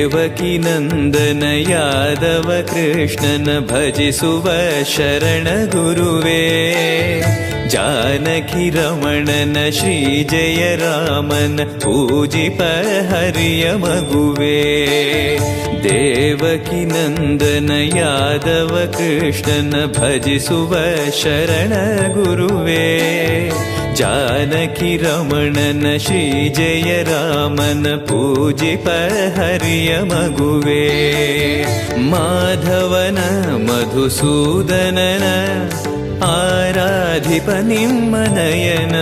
ದೇವಕಿ ನಂದನ ಯಾದವ ಕೃಷ್ಣನ ಭಜಿಸುವ ಶರಣ ಗುರುವೇ, ಜಾನಕಿ ರಮಣನ ಶ್ರೀ ಜಯ ರಾಮನ ಪೂಜಿಪ ಹರಿಯ ಮಗುವೇ. ದೇವಕಿ ನಂದನ ಯಾದವ ಕೃಷ್ಣನ ಭಜಿಸುವ ಶರಣ ಗುರುವೇ, ಜಾನಕಿ ರಮಣನ ಶ್ರೀ ಜಯ ರಾಮನ ಪೂಜಿಪ ಹರಿಯ ಮಗುವೇ. ಮಾಧವನ ಮಧುಸೂದನನ ಆರಾಧಿಪ ನಿಮ್ಮ ನಯನ,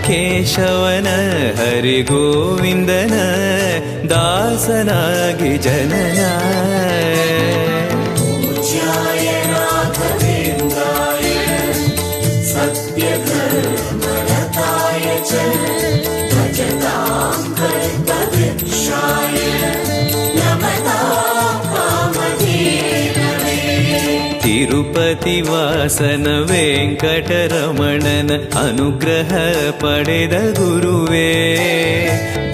ಕೇಶವನ ಹರಿಗೋವಿಂದನ ದಾಸನಾಗಿ ಜನನ. ಪೂಜ್ಯಾಯ ರಾಘವೇಂದ್ರಾಯ ಸತ್ಯಧರ್ಮರತಾಯ ಚ ಭಜತಾಂ ಕಲ್ಪವೃಕ್ಷಾಯ ನಮತಾಂ ಕಾಮಧೇನವೇ. ತಿರುಪತಿ ವಾಸನ ವೆಂಕಟರಮಣನ ಅನುಗ್ರಹ ಪಡೆದ ಗುರುವೇ,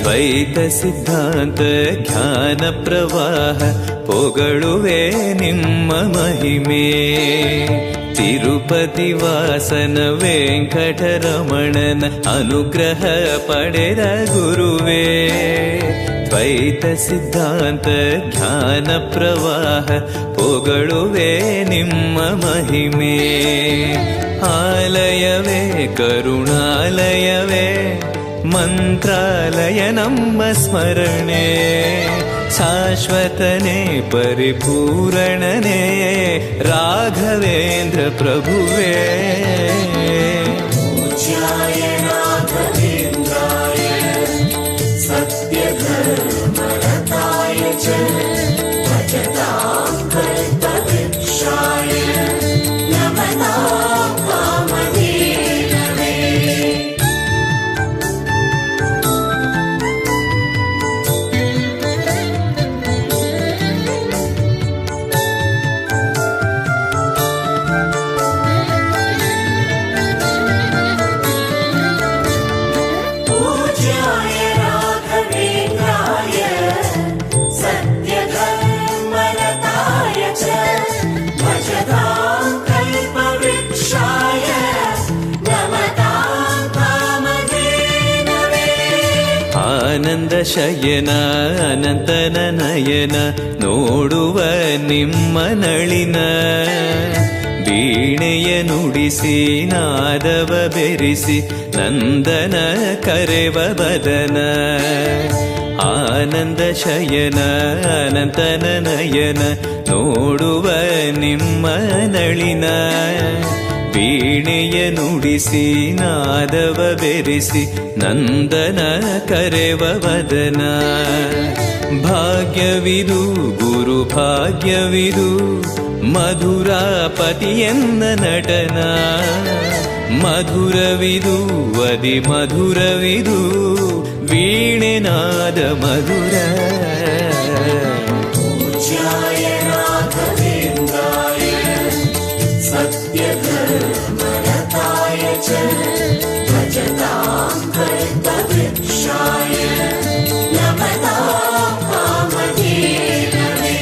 ದ್ವೈತ ಸಿದ್ಧಾಂತ ಜ್ಞಾನ ಪ್ರವಾಹ ಪೊಗಳುವೆ ನಿಮ್ಮ ಮಹಿಮೆ. ತಿರುಪತಿ ವಾಸನ ವೆಂಕಟರಮಣನ ಅನುಗ್ರಹ ಪಡೆದ ಗುರುವೇ, ದ್ವೈತ ಸಿದ್ಧಾಂತ ಜ್ಞಾನ ಪ್ರವಾಹ ಪೊಗಳುವೆ ನಿಮ್ಮ ಮಹಿಮೆ. ಆಲಯವೇ ಕರುಣಾಲಯವೇ ಮಂತ್ರಾಲಯ ನಮ್ಮ ಸ್ಮರಣೆ, ಶಾಶ್ವತನೇ ಪರಿಪೂರಣನೇ ರಾಘವೇಂದ್ರ ಪ್ರಭುವೇ. ಪೂಜ್ಯಾಯ ರಾಘವೇಂದ್ರಾಯ ಸತ್ಯಧರ್ಮರತಾಯ ಚ ಭಜತಾಂ ಕಲ್ಪವೃಕ್ಷಾಯ ನಮತಾಂ ಕಾಮಧೇನವೇ. ಪೂಜ್ಯಾಯ ರಾಘವೇಂದ್ರಾಯ ಸತ್ಯಧರ್ಮರತಾಯ ಚ ಭಜತಾಂ ಕಲ್ಪವೃಕ್ಷಾಯ ನಮತಾಂ ಕಾಮಧೇನವೇ. ಆನಂದ ಶಯನ ಅನಂತನ ನಯನ ನೋಡುವ ನಿಮ್ಮ ನಳಿನ, ವೀಣೆಯ ನುಡಿಸಿ ನಾದವ ಬೆರೆಸಿ ನಂದನ ಕರೆವ ಬದನ. ಆನಂದ ಶಯನ ಅನಂತನ ನಯನ ನೋಡುವ ನಿಮ್ಮ ನಳಿನ, ವೀಣೆಯ ನುಡಿಸಿ ನಾದವ ಬೆರೆಸಿ ನಂದನ ಕರೆವ ವದನ. ಭಾಗ್ಯವಿದು ಗುರು ಭಾಗ್ಯವಿದು ಮಧುರಾಪತಿಯನ್ನ ನಟನ, ಮಧುರವಿದು ಅದಿ ಮಧುರವಿದು ವೀಣೆನಾದ ಮಧುರ. ಪೂಜ್ಯಾಯ ರಾಘವೇಂದ್ರಾಯ ಸತ್ಯಧರ್ಮರತಾಯ ಚ ಭಜತಾಂ ಕಲ್ಪವೃಕ್ಷಾಯ ನಮತಾಂ ಕಾಮಧೇನವೇ.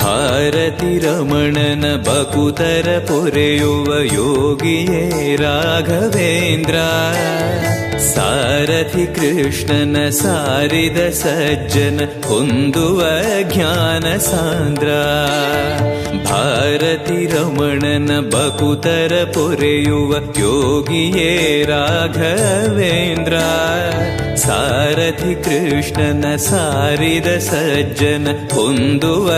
ಭಾರತಿ ರಮಣನ ಬಕುತರ ಪೊರೆಯುವ ಯೋಗಿಯೇ ರಾಘವೇಂದ್ರ, ಸಾರಥಿ ಕೃಷ್ಣನ ಸಾರಿದ ಸಜ್ಜನ ಹೊಂದುವ ಜ್ಞಾನ ಸಾಂದ್ರ. ಭಾರತಿ ರಮಣನ ಬಕುತರ ಪೊರೆಯುವ ಯೋಗಿಯೇ ರಾಘವೇಂದ್ರ, ಸಾರಥಿ ಕೃಷ್ಣನ ಸಾರಿದ ಸಜ್ಜನ ಹೊಂದುವ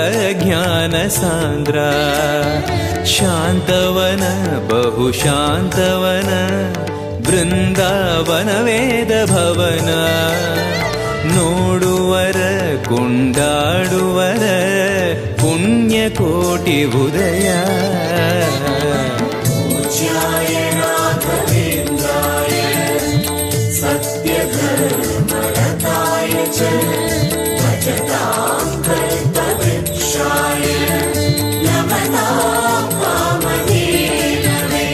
ಜ್ಞಾನ ಸಾಂದ್ರ. ಶಾಂತವನ ಬಹು ಶಾಂತವನ ಬೃಂದಾವನ ವೇದ ಭವನ, ನೋಡುವರ ಕೊಂಡಾಡುವರ ಪುಣ್ಯಕೋಟಿ ಉದಯ. ಪೂಜ್ಯಾಯ ರಾಘವೇಂದ್ರಾಯ ಸತ್ಯಧರ್ಮರತಾಯ ಚ ಭಜತಾಂ ಕಲ್ಪವೃಕ್ಷಾಯ ನಮತಾಂ ಕಾಮಧೇನವೇ.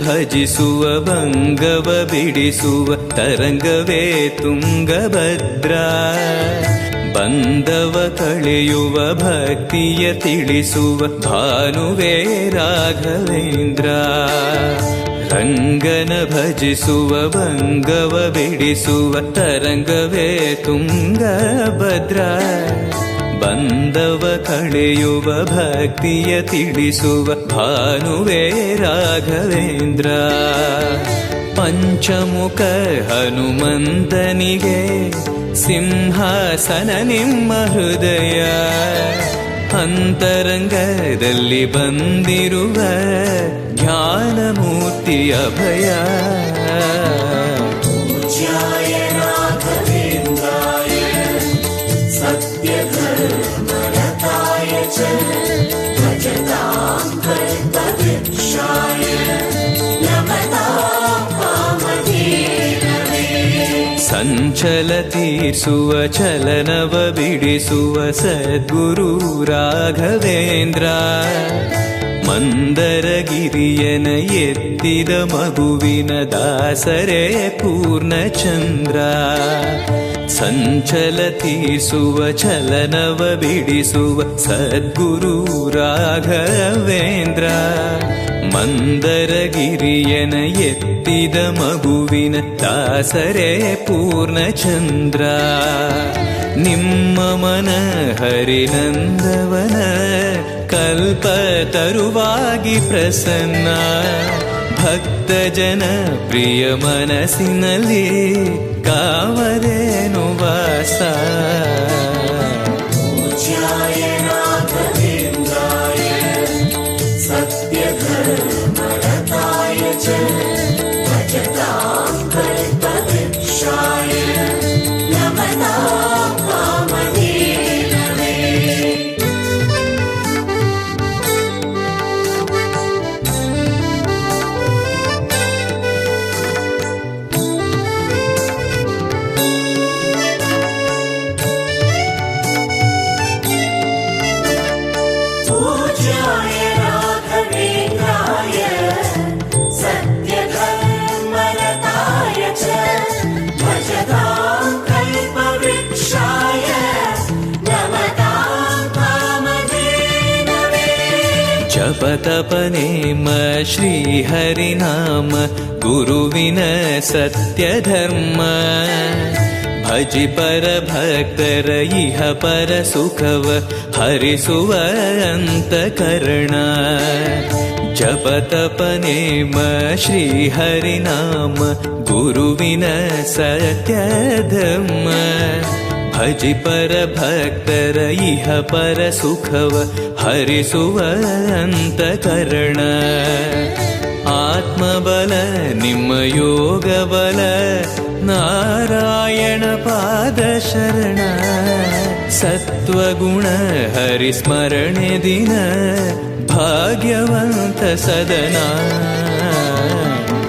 ಭಜಿಸುವ ಭಂಗವ ಬಿಡಿಸುವ ತರಂಗವೇ ತುಂಗಭದ್ರಾ. ಬಂಧವ ಕಳೆಯುವ ಭಕ್ತಿಯ ತಿಳಿಸುವ ಭಾನುವೇ ರಾಘವೇಂದ್ರ. ರಂಗನ ಭಜಿಸುವ ಭಂಗವ ಬಿಡಿಸುವ ತರಂಗವೇ ತುಂಗಭದ್ರಾ. ಬಂಧವ ಕಳೆಯುವ ಭಕ್ತಿಯ ತಿಳಿಸುವ ಭಾನುವೇ ರಾಘವೇಂದ್ರ. ಪಂಚಮುಖ ಹನುಮಂತನಿಗೆ ಸಿಂಹಾಸನ ನಿಮ್ಮ ಹೃದಯ. ಅಂತರಂಗದಲ್ಲಿ ಬಂದಿರುವ ಜ್ಞಾನಮೂರ್ತಿ ಅಭಯ. पूज्याय राघवेन्द्राय सत्यधर्मरताय च भजतां कल्पवृक्षाय नमतां कामधेनवे. ಸಂಚಲ ತೀರ್ಸುವ ಚಲನವ ಬಿಡಿಸುವ ಸದ್ಗುರು ರಾಘವೇಂದ್ರ. ಮಂದರಗಿರಿಯನ ಎತ್ತಿದ ಮಗುವಿನ ದಾಸರೇ ಪೂರ್ಣಚಂದ್ರ. ಸಂಚಲ ತೀರ್ಸುವ ಚಲನವ ಬಿಡಿಸುವ ಸದ್ಗುರು ರಾಘವೇಂದ್ರ. ಮಂದರಗಿರಿಯನ ಎತ್ತಿದ ಮಗುವಿನ ದಾಸರೇ ಪೂರ್ಣಚಂದ್ರ. ನಿಮ್ಮ ಮನ ಹರಿನಂದವನ ಕಲ್ಪತರುವಾಗಿ ಪ್ರಸನ್ನ. ಭಕ್ತ ಜನ ಪ್ರಿಯ ಮನಸ್ಸಿನಲ್ಲಿ ಕಾವರೇನು ವಾಸ. पूज्याय राघवेन्द्राय सत्यधर्मरताय च भजतां कल्पवृक्षाय नमतां कामधेनवे. पूज्याय राघवेन्द्राय सत्यधर्मरताय च भजतां कल्पवृक्षाय नमतां कामधेनवे. ಜಪತಪ ನೇಮ ಶ್ರೀಹರಿನಾಮ ಗುರುವಿನ ಸತ್ಯಧರ್ಮ. ಭಜಿ ಪರ ಭಕ್ತರ ಇಹ ಪರ ಸುಖವ ಹರಿಸುವ ಅಂತಕರಣ. ಜಪತಪ ನೇಮ ಶ್ರೀಹರಿನಾಮ ಗುರುವಿನ ಸತ್ಯಧರ್ಮ. ಭಜಿ ಪರ ಭಕ್ತರ ಇಹ ಪರ ಸುಖವ ಹರಿಸುವ ಅಂತಕರಣ. ಆತ್ಮಬಲ ನಿಮ್ಮ ಯೋಗ ಬಲ ನಾರಾಯಣ ಪಾದ ಶರಣ. ಸತ್ವಗುಣ ಹರಿಸ್ಮರಣೆ ದಿನ ಭಾಗ್ಯವಂತ ಸದನ.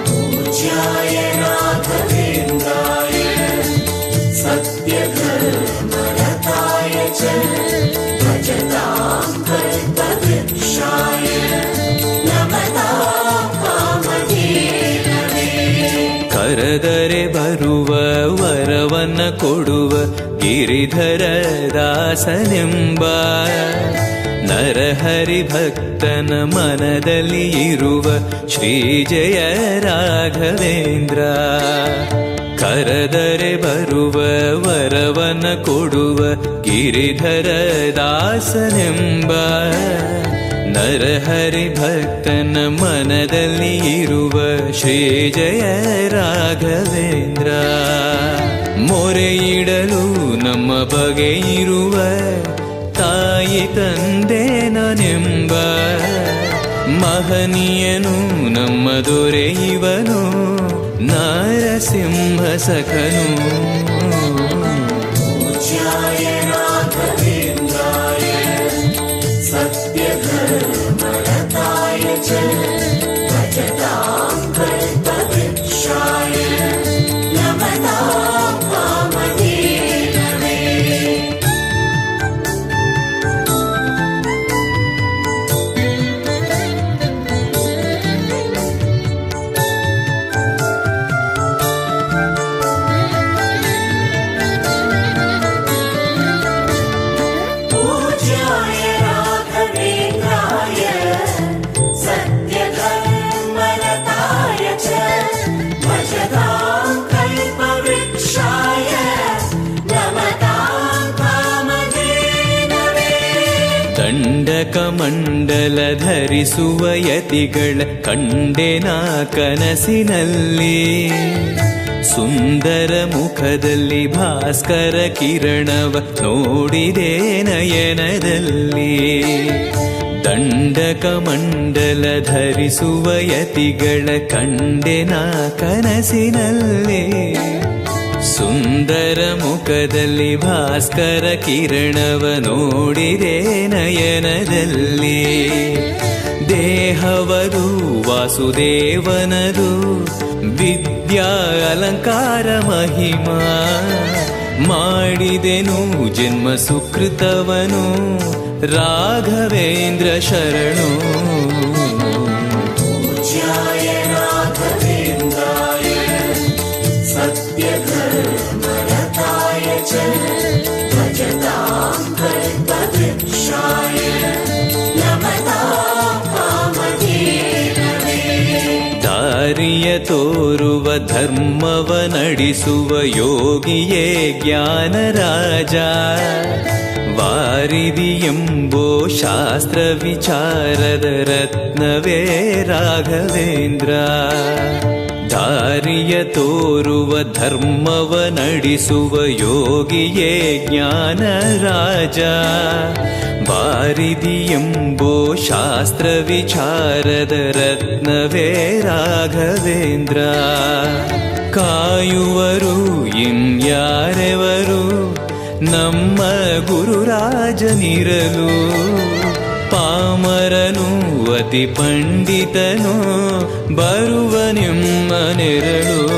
पूज्याय राघवेन्द्राय सत्यधर्मरताय च भजतां कल्पवृक्षाय नमतां कामधेनवे. ಕರೆದರೆ ಬರುವ ವರವನ್ನ ಕೊಡುವ ಗಿರಿಧರ ದಾಸನೆಂಬ. ನರಹರಿ ಭಕ್ತನ ಮನದಲ್ಲಿ ಇರುವ ಶ್ರೀ ಜಯ ರಾಘವೇಂದ್ರ. ಕರೆದರೆ ಬರುವ ವರವನ್ನ ಕೊಡುವ ಗಿರಿಧರ ದಾಸನೆಂಬ. ನರಹರಿ ಭಕ್ತನ ಮನದಲ್ಲಿ ಇರುವ ಶ್ರೀ ಜಯ ರಾಘವೇಂದ್ರ. ಮೊರೆಯಿಡಲು ನಮ್ಮ ಬಗೆ ಇರುವ ತಾಯಿ ತಂದೆ ನಾನೆಂಬ. ಮಹನೀಯನು ನಮ್ಮ ದೊರೆ ಇವನು ನಾರಸಿಂಹ ಸಖನು. पूज्याय राघवेन्द्राय सत्यधर्मरताय च भजतां कल्पवृक्षाय नमतां कामधेनवे. ಧರಿಸುವ ಯತಿಗಳ ಕಂಡೆನ ಕನಸಿನಲ್ಲಿ. ಸುಂದರ ಮುಖದಲ್ಲಿ ಭಾಸ್ಕರ ಕಿರಣವ ನೋಡಿದೆ ನಯನದಲ್ಲಿ. ದಂಡಕ ಮಂಡಲ ಧರಿಸುವ ಯತಿಗಳ ಕಂಡೆನ ಕನಸಿನಲ್ಲಿ. ಸುಂದರ ಮುಖದಲ್ಲಿ ಭಾಸ್ಕರ ಕಿರಣವ ನೋಡಿದೆ ನಯನದಲ್ಲಿ. ದೇಹವದು ವಾಸುದೇವನದು ವಿದ್ಯಾ ಅಲಂಕಾರ ಮಹಿಮಾ. ಮಾಡಿದೆನು ಜನ್ಮ ಸುಕೃತವನು ರಾಘವೇಂದ್ರ ಶರಣು. पूज्याय राघवेन्द्राय सत्यधर्मरताय च भजतां कल्पवृक्षाय नमतां कामधेनवे. ದಾರಿಯ ತೋರುವ ಧರ್ಮವ ನಡೆಸುವ ಯೋಗಿಯೇ ಜ್ಞಾನರಾಜ. ವಾರಿದಿ ಎಂಬೋ ಶಾಸ್ತ್ರ ವಿಚಾರದ ರತ್ನವೇ ರಾಘವೇಂದ್ರ. ದಾರಿಯ ತೋರುವ ಧರ್ಮವ ನಡೆಸುವ ಯೋಗಿಯೇ ಜ್ಞಾನರಾಜ. ವಾರಿದಿ ಎಂಬೋ ಶಾಸ್ತ್ರ ವಿಚಾರದ ರತ್ನವೇ ರಾಘವೇಂದ್ರ. ಕಾಯುವರು ಇನ್ಯಾರೆವರು ನಮ್ಮ ಗುರುರಾಜನಿರಲು. ಪಾಮರನು ಅತಿ ಪಂಡಿತನು ಬರುವ ನಿಮ್ಮ ನೆರಳು.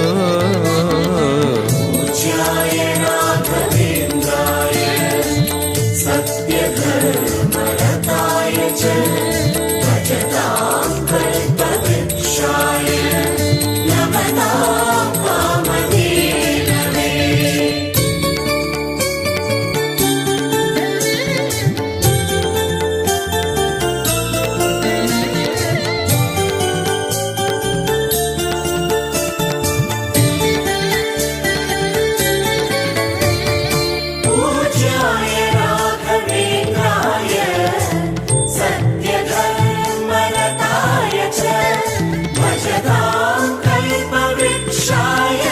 पूज्याय राघवेन्द्राय सत्यधर्मरताय च भजतां कल्पवृक्षाय नमतां कामधेनवे. पूज्याय राघवेन्द्राय सत्यधर्मरताय च भजतां कल्पवृक्षाय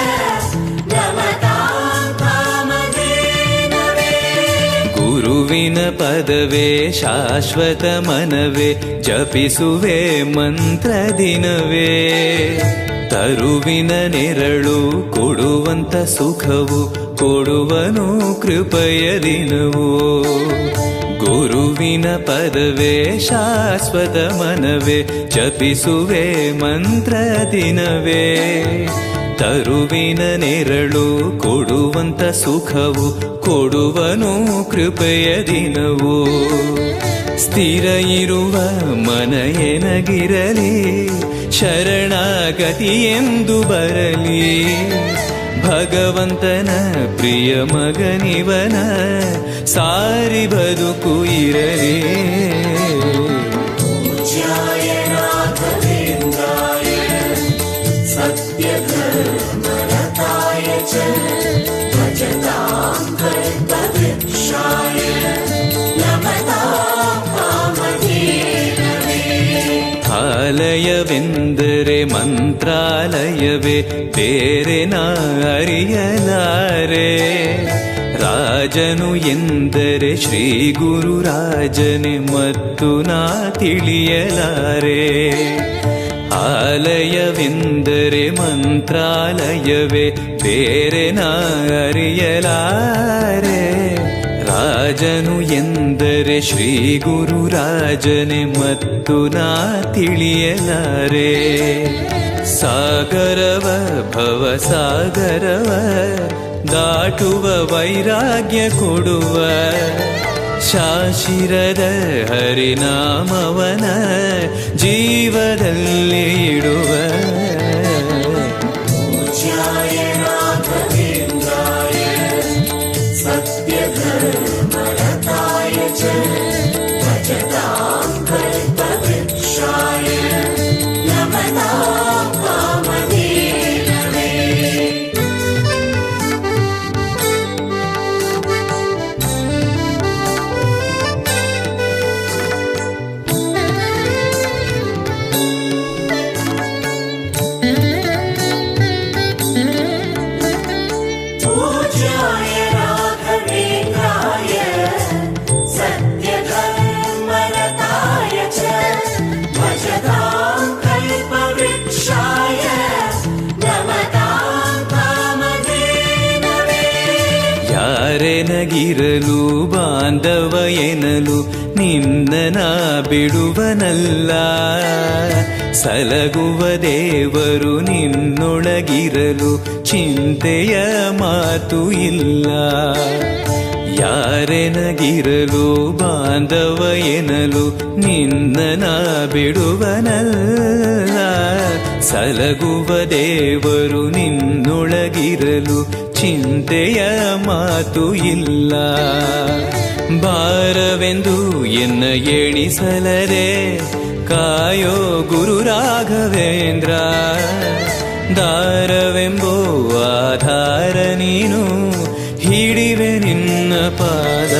नमतां कामधेनवे. ಗುರುವಿನ ಪದವೇ ಶಾಶ್ವತ ಮನವೇ ಜಪಿಸುವೆ ಮಂತ್ರ ದಿನವೇ. ತರುವಿನ ನೆರಳು ಕೊಡುವಂತ ಸುಖವು ಕೊಡುವನು ಕೃಪೆಯ ದಿನವು. ಗುರುವಿನ ಪದವೇ ಶಾಶ್ವತ ಮನವೇ ಜಪಿಸುವೆ ಮಂತ್ರ ದಿನವೇ. ತರುವಿನ ನೆರಳು ಕೊಡುವಂತ ಸುಖವು ಕೊಡುವನು ಕೃಪೆಯ ದಿನವು. ಸ್ಥಿರ ಇರುವ ಮನ ಎನಗಿರಲಿ ಶರಣಾಗತಿ ಎಂದು ಬರಲಿ. ಭಗವಂತನ ಪ್ರಿಯ ಮಗನಿವನ ಸಾರಿ ಬದುಕು ಇರಲಿ. पूज्याय राघवेन्द्राय सत्यधर्मरताय च भजतां कल्पवृक्षाय नमतां कामधेनवे. ಆಲಯವೆಂದರೆ ಮಂತ್ರಾಲಯವೇ ಬೇರೆ ನಾ ಅರಿಯಲಾರೆ. ರಾಜನು ಎಂದರೆ ಶ್ರೀ ಗುರುರಾಜನೇ ಮತ್ತು ನಾ ತಿಳಿಯಲಾರೆ. ಆಲಯವೆಂದರೆ ಮಂತ್ರಾಲಯವೇ ಬೇರೆ ನಾ ಅರಿಯಲಾರೆ. ರಾಜನು ಎಂದರೆ ಶ್ರೀ ಗುರುರಾಜನೇ ಮತ್ತು ನಾ ತಿಳಿಯಲಾರೆ. ಸಾಗರವ ಭವ ಸಾಗರವ ದಾಟುವ ವೈರಾಗ್ಯ ಕೊಡುವ ಶಾಶಿರದ ಹರಿನಾಮವನ ಜೀವದಲ್ಲಿ ಇಡುವ. पूज्याय राघवेन्द्राय सत्यधर्मरताय च भजतां कल्पवृक्षाय नमतां कामधेनवे. ಯಾರೆನಗಿರಲು ಬಾಂಧವ ಎನಲು ನಿನ್ನ ಬಿಡುವನಲ್ಲ. ಸಲಗುವ ದೇವರು ನಿನ್ನೊಳಗಿರಲು ಚಿಂತೆಯ ಮಾತು ಇಲ್ಲ. ಯಾರೆನಗಿರಲು ಬಾಂಧವ ಎನಲು ನಿನ್ನ ಬಿಡುವನಲ್ಲ. ಸಲಗುವ ದೇವರು ನಿನ್ನೊಳಗಿರಲು ಚಿಂತೆಯ ಮಾತು ಇಲ್ಲ. ಭಾರವೆಂದು ಎನ್ನ ಎಣಿಸಲದೆ ಕಾಯೋ ಗುರು ರಾಘವೇಂದ್ರ. ದಾರವೆಂಬೋ ಆಧಾರ ನೀನು ಹಿಡಿವೆ ನಿನ್ನ ಪಾದ.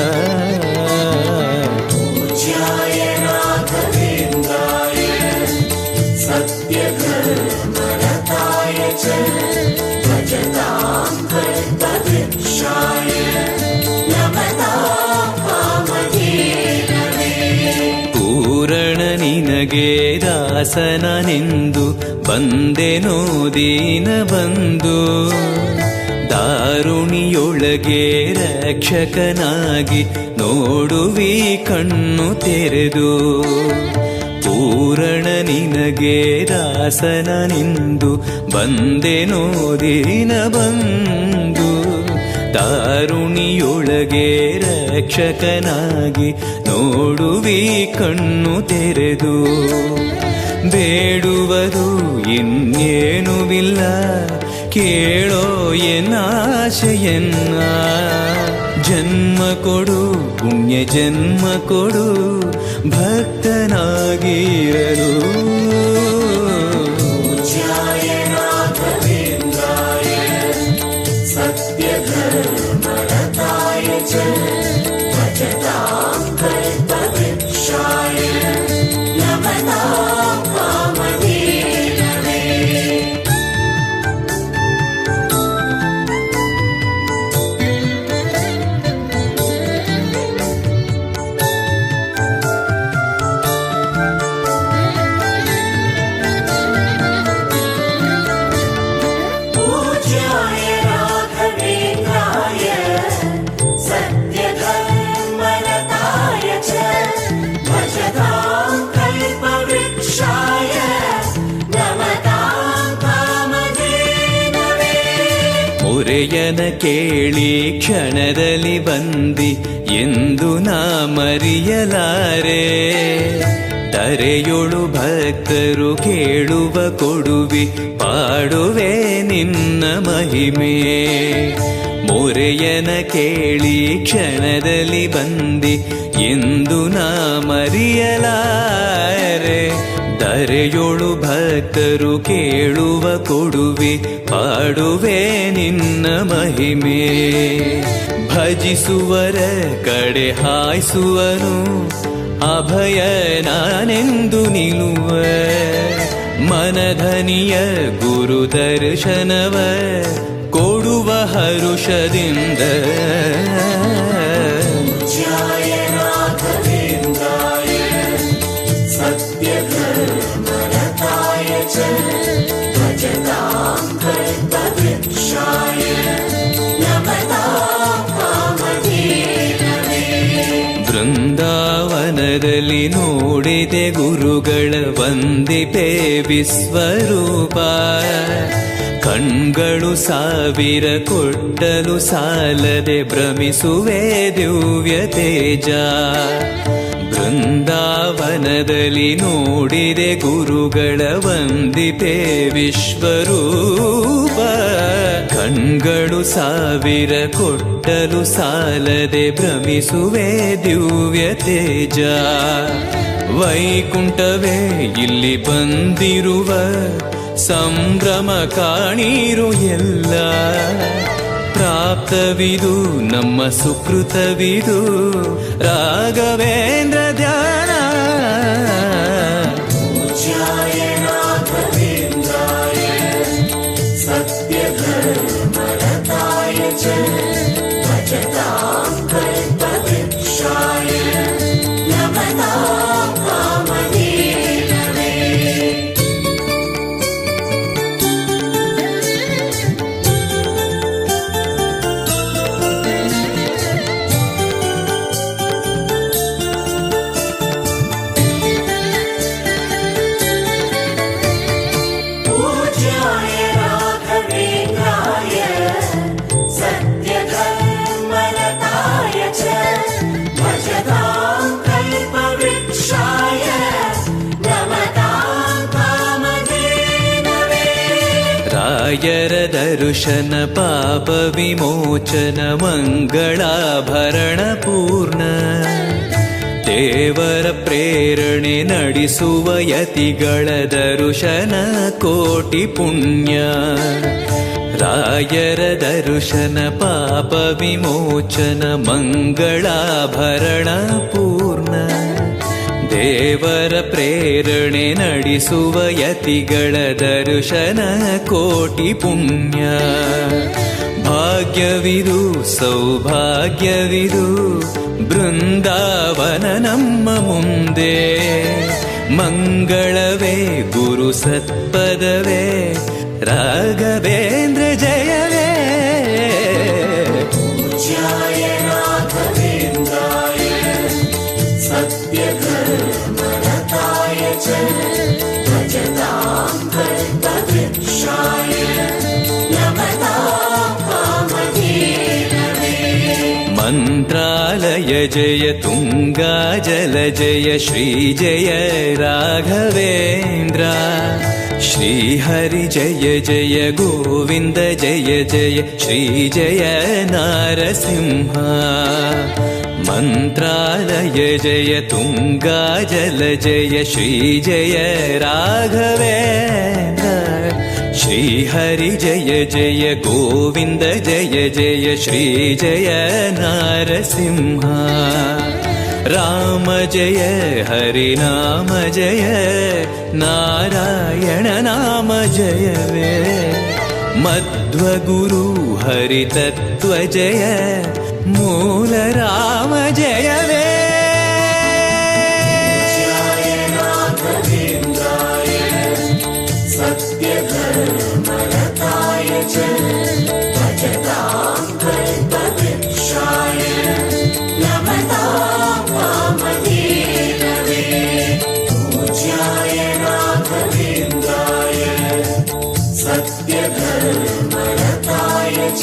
पूज्याय राघवेन्द्राय सत्यधर्मरताय च भजतां कल्पवृक्षाय नमतां कामधेनवे. ಪೂರಣ ನಿನಗೆ ದಾಸನನೆಂದು ಬಂದೆನೋ ದೀನ ಬಂದು. ದಾರುಣಿಯೊಳಗೆ ರಕ್ಷಕನಾಗಿ ನೋಡುವಿ ಕಣ್ಣು ತೆರೆದು. ಪೂರಣ ನಿನಗೆ ದಾಸನನೆಂದು ಬಂದೆನೋ ದೀನ ಬಂದು. ದಾರುಣಿಯೊಳಗೆ ರಕ್ಷಕನಾಗಿ ನೋಡುವಿ ಕಣ್ಣು ತೆರೆದು. ಬೇಡುವುದು ಇನ್ನೇನುವಿಲ್ಲ ಕೇಳೋ ಎನ್ನಾಶೆಯನ್ನ. ಜನ್ಮ ಕೊಡು ಪುಣ್ಯ ಜನ್ಮ ಕೊಡು ಭಕ್ತನಾಗಿರಲು. पूज्याय राघवेन्द्राय सत्यधर्मरताय च भजतां कल्पवृक्षाय नमतां कामधेनवे. पूज्याय राघवेन्द्राय सत्यधर्मरताय च भजतां कल्पवृक्षाय नमतां कामधेनवे. ಮೊರೆಯನ ಕೇಳಿ ಕ್ಷಣದಲ್ಲಿ ಬಂದಿ ಎಂದು ನಾ ಮರೆಯಲಾರೆ. ತರೆಯೊಳು ಭಕ್ತರು ಕೇಳುವ ಕೊಡುವಿ ಪಾಡುವೆ ನಿನ್ನ ಮಹಿಮೆ. ಮೊರೆಯನ ಕೇಳಿ ಕ್ಷಣದಲ್ಲಿ ಬಂದಿ ಎಂದು ನಾ ಮರೆಯಲಾರೆ. ಧರೆಯೊಳು ಭಕ್ತರು ಕೇಳುವ ಕೊಡುವೆ ಪಾಡುವೆ ನಿನ್ನ ಮಹಿಮೆ. ಭಜಿಸುವರ ಕಡೆ ಹಾಯಿಸುವನು ಅಭಯ ನಾನೆಂದು ನಿಲ್ಲುವ. ಮನಧನಿಯ ಗುರು ದರ್ಶನವ ಕೊಡುವ ಹರುಷದಿಂದ. पूज्याय राघवेन्द्राय सत्यधर्मरताय च भजतां कल्पवृक्षाय नमतां कामधेनवे. ಬೃಂದಾವನದಲ್ಲಿ ನೋಡಿದೆ ಗುರುಗಳ ವಂದಿಪೆ ವಿಶ್ವರೂಪ. ಕಣ್ಗಳು ಸಾವಿರ ಕೊಟ್ಟಲು ಸಾಲದೆ ಭ್ರಮಿಸುವೆ ದಿವ್ಯ ತೇಜ. ಬೃಂದಾವನದಲ್ಲಿ ನೋಡಿದೆ ಗುರುಗಳ ವಂದಿಪೆ ವಿಶ್ವರೂಪ. ಕಣ್ಗಳು ಸಾವಿರ ಕೊಟ್ಟಲು ಸಾಲದೆ ಭ್ರಮಿಸುವೆ ದಿವ್ಯ ತೇಜ. ವೈಕುಂಠವೇ ಇಲ್ಲಿ ಬಂದಿರುವ ಸಂಭ್ರಮ ಕಾಣಿರು ಎಲ್ಲ. ಪ್ರಾಪ್ತವಿದು ನಮ್ಮ ಸುಕೃತವಿದು ರಾಘವೇಂದ್ರ ಧ್ಯಾನ. पूज्याय राघवेन्द्राय सत्यधर्मरताय च भजतां कल्पवृक्षाय नमतां कामधेनवे. ರಾಯರ ದರ್ಶನ ಪಾಪ ವಿಮೋಚನ ಮಂಗಳಾಭರಣ ಪೂರ್ಣ ದೇವರ ಪ್ರೇರಣೆ ನಡೆಸುವ ಯತಿಗಳ ದರ್ಶನ ಕೋಟಿ ಪುಣ್ಯ ರಾಯರ ದರ್ಶನ ಪಾಪ ವಿಮೋಚನ ಮಂಗಳಾಭರಣ ಪೂರ್ಣ ದೇವರ ಪ್ರೇರಣೆ ನಡೆಸುವ ಯತಿಗಳ ದರ್ಶನ ಕೋಟಿ ಪುಣ್ಯ ಭಾಗ್ಯವಿದು ಸೌಭಾಗ್ಯವಿದು ಬೃಂದಾವನ ನಮ್ಮ ಮುಂದೆ ಮಂಗಳವೇ ಗುರು ಸತ್ಪದವೇ ರಾಘವೇಂದ್ರ ಜಯವೇ पूज्याय राघवेन्द्राय सत्यधर्मरताय च भजतां कल्पवृक्षाय नमतां कामधेनवे ಮಂತ್ರಾಲಯ ಜಯ ತುಂಗಾ ಜಲ ಜಯ ಶ್ರೀ ಜಯ ರಾಘವೇಂದ್ರ ಶ್ರೀಹರಿ ಜಯ ಜಯ ಗೋವಿಂದ ಜಯ ಜಯ ಶ್ರೀ ಜಯ ನಾರಸಿಂಹ ಮಂತ್ರಾಲಯ ಜಯ ತುಂಗಾ ಜಲ ಜಯ ಶ್ರೀ ಜಯ ರಾಘವೇಂದ್ರ ಶ್ರೀಹರಿ ಜಯ ಜಯ ಗೋವಿಂದ ಜಯ ಜಯ ಶ್ರೀ ಜಯ ನಾರಸಿಂಹ ರಾಮ ಜಯ ಹರಿ ನಾಮ ಜಯ ನಾರಾಯಣ ನಾಮ ಜಯವೇ ಮಧ್ವಗುರು ಹರಿ ತತ್ವ ಜಯ ಮೂಲ ರಾಮ ಜಯವೇ सत्यधर्मरताय च भजतां कल्पवृक्षाय नमतां कामधेनवे पूज्याय राघवेन्द्राय सत्यधर्मरताय च